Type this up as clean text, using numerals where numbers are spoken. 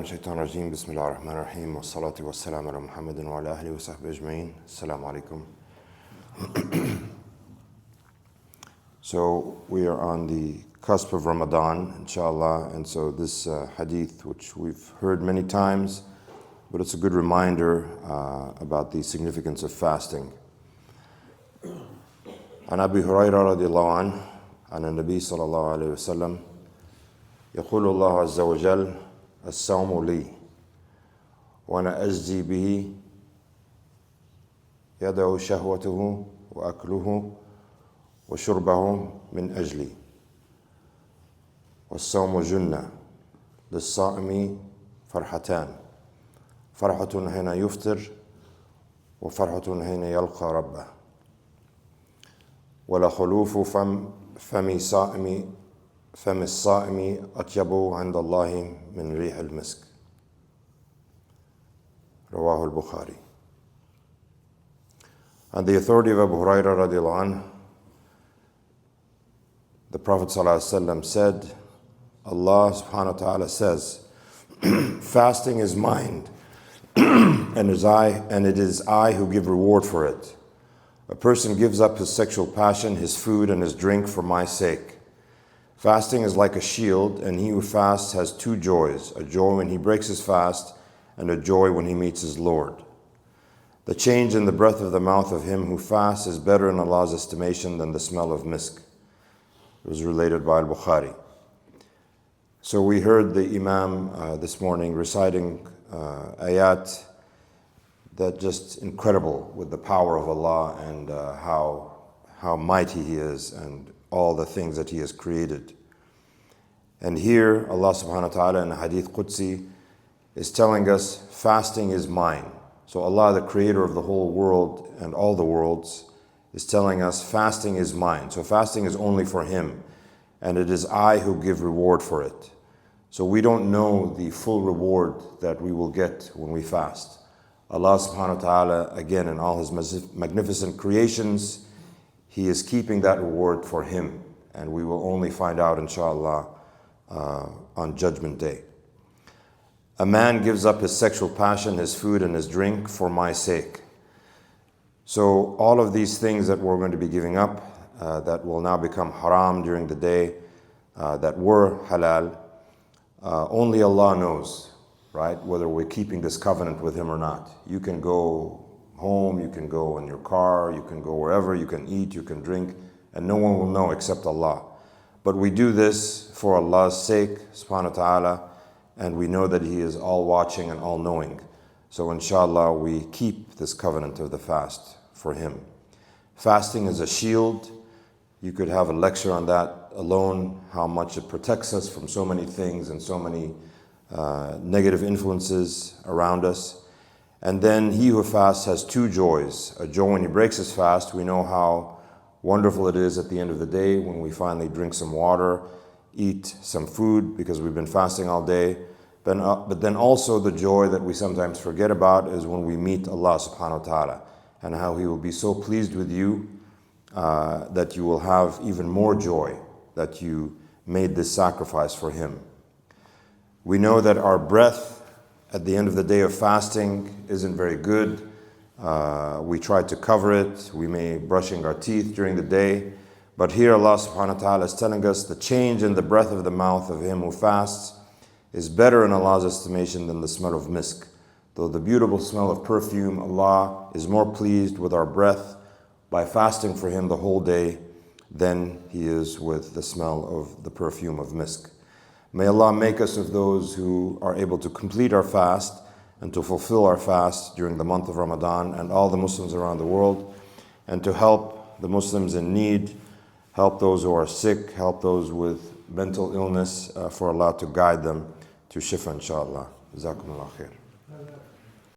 الشيطان الرجيم بسم الله الرحمن الرحيم والصلاة والسلام على محمد وعلى أهله وصحبه أجمعين. Assalamu alaikum. So we are on the cusp of Ramadan, inshallah, and so this hadith, which we've heard many times, but it's a good reminder about the significance of fasting. عن أبي هريرة رضي الله عنه عن النبي صلى الله عليه وسلم يقول الله عز وجل الصوم لي وأنا أجزي به يدع شهوته وأكله وشربه من أجلي والصوم جنة للصائم فرحتان فرحة حين يفطر وفرحة حين يلقى ربه ولخلوف فم الصائم أطيب عند الله من ريح المسك رواه البخاري. On the authority of Abu Hurairah radiallahu anhu, the Prophet ﷺ said, Allah subhanahu wa ta'ala says, fasting is mine and it is I who give reward for it. A person gives up his sexual passion, his food and his drink for my sake. Fasting is like a shield, and he who fasts has two joys, a joy when he breaks his fast and a joy when he meets his Lord. The change in the breath of the mouth of him who fasts is better in Allah's estimation than the smell of misk. It was related by Al-Bukhari. So we heard the Imam this morning reciting ayat that just incredible with the power of Allah and how mighty He is and all the things that He has created. And here Allah subhanahu wa ta'ala in Hadith Qudsi is telling us fasting is mine. So Allah, the creator of the whole world and all the worlds, is telling us fasting is mine. So fasting is only for Him, and it is I who give reward for it. So we don't know the full reward that we will get when we fast. Allah subhanahu wa ta'ala, again, in all His magnificent creations, He is keeping that reward for Him, and we will only find out, inshallah, on Judgment Day. A man gives up his sexual passion, his food and his drink for my sake. So all of these things that we're going to be giving up, that will now become haram during the day, that were halal, only Allah knows, right, whether we're keeping this covenant with Him or not. You can go home, you can go in your car, you can go wherever, you can eat, you can drink, and no one will know except Allah. But we do this for Allah's sake, subhanahu wa ta'ala, and we know that He is all watching and all knowing. So inshallah, we keep this covenant of the fast for Him. Fasting is a shield. You could have a lecture on that alone, how much it protects us from so many things and so many negative influences around us. And then he who fasts has two joys. A joy when he breaks his fast. We know how wonderful it is at the end of the day when we finally drink some water, eat some food because we've been fasting all day. But then also the joy that we sometimes forget about is when we meet Allah subhanahu wa ta'ala and how He will be so pleased with you that you will have even more joy that you made this sacrifice for Him. We know that our breath at the end of the day of fasting isn't very good. We try to cover it. We may brushing our teeth during the day. But here Allah subhanahu wa ta'ala is telling us the change in the breath of the mouth of him who fasts is better in Allah's estimation than the smell of misk. Though the beautiful smell of perfume, Allah is more pleased with our breath by fasting for Him the whole day than He is with the smell of the perfume of misk. May Allah make us of those who are able to complete our fast and to fulfill our fast during the month of Ramadan and all the Muslims around the world, and to help the Muslims in need, help those who are sick, help those with mental illness, for Allah to guide them to shifa, inshallah. Jazakumullah khair.